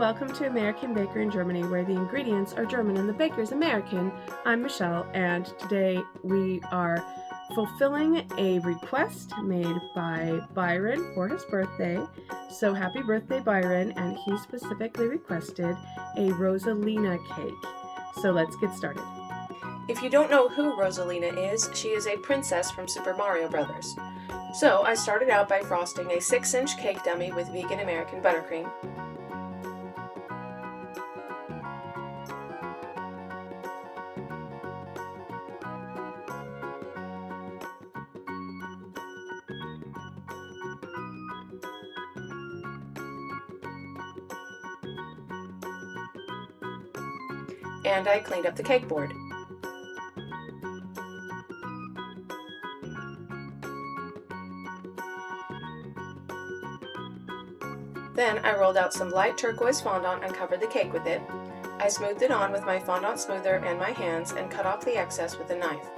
welcome to American Baker in Germany, where the ingredients are German and the baker's American. I'm Michelle, and today we are fulfilling a request made by Byron for his birthday. So happy birthday, Byron, and he specifically requested a Rosalina cake. So let's get started. If you don't know who Rosalina is, she is a princess from Super Mario Bros. So I started out by frosting a 6-inch cake dummy with vegan American buttercream. And I cleaned up the cake board. Then I rolled out some light turquoise fondant and covered the cake with it. I smoothed it on with my fondant smoother and my hands and cut off the excess with a knife.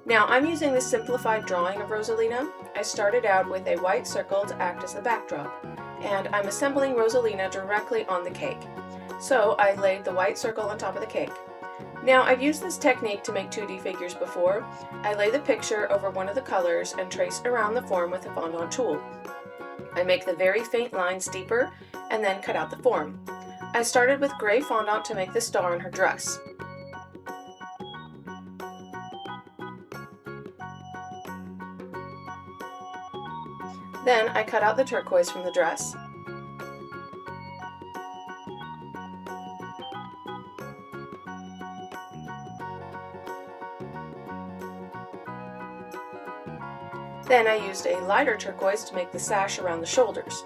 Now I'm using this simplified drawing of Rosalina. I started out with a white circle to act as the backdrop, and I'm assembling Rosalina directly on the cake. So I laid the white circle on top of the cake. Now I've used this technique to make 2D figures before. I lay the picture over one of the colors and trace around the form with a fondant tool. I make the very faint lines deeper and then cut out the form. I started with gray fondant to make the star on her dress. Then I cut out the turquoise from the dress. Then I used a lighter turquoise to make the sash around the shoulders.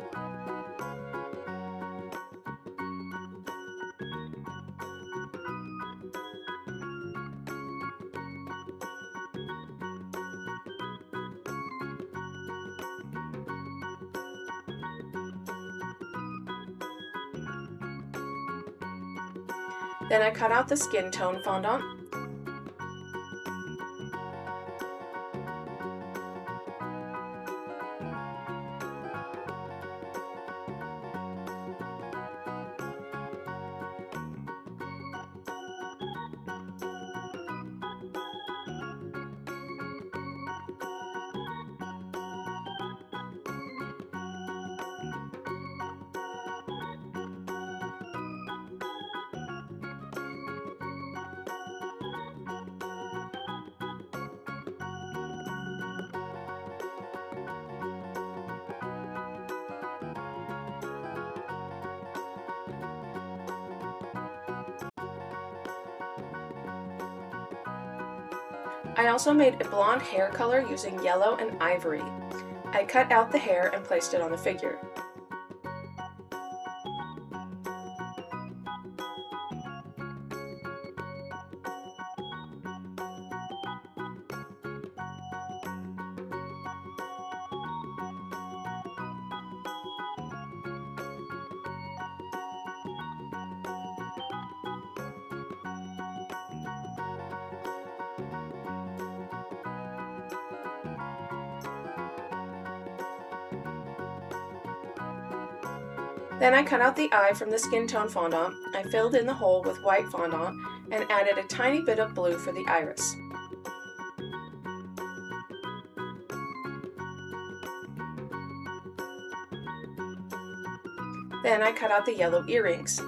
Then I cut out the skin tone fondant. I also made a blonde hair color using yellow and ivory. I cut out the hair and placed it on the figure. Then I cut out the eye from the skin tone fondant. I filled in the hole with white fondant and added a tiny bit of blue for the iris. Then I cut out the yellow earrings.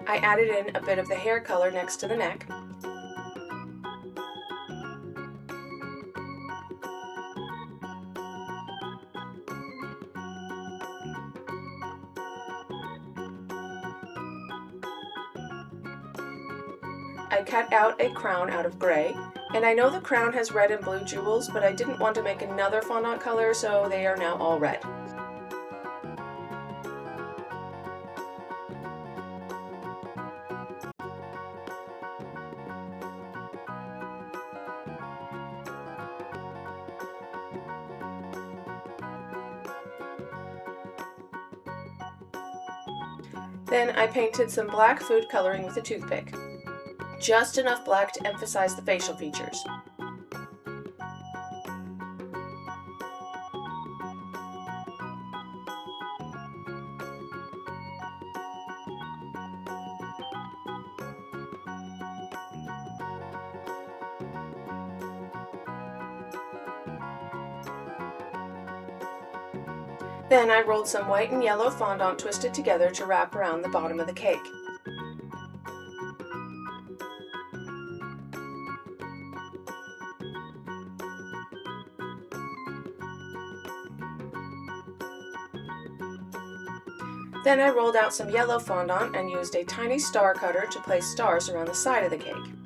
I added in a bit of the hair color next to the neck. I cut out a crown out of gray And I know the crown has red and blue jewels, but I didn't want to make another fondant color, so they are now all red. Then I painted some black food coloring with a toothpick. Just enough black to emphasize the facial features. Then I rolled some white and yellow fondant twisted together to wrap around the bottom of the cake. Then I rolled out some yellow fondant and used a tiny star cutter to place stars around the side of the cake.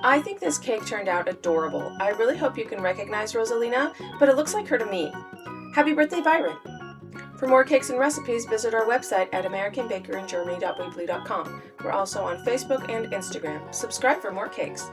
I think this cake turned out adorable. I really hope you can recognize Rosalina, but it looks like her to me. Happy birthday, Byron! For more cakes and recipes, visit our website at americanbakeryingermany.weebly.com. We're also on Facebook and Instagram. Subscribe for more cakes.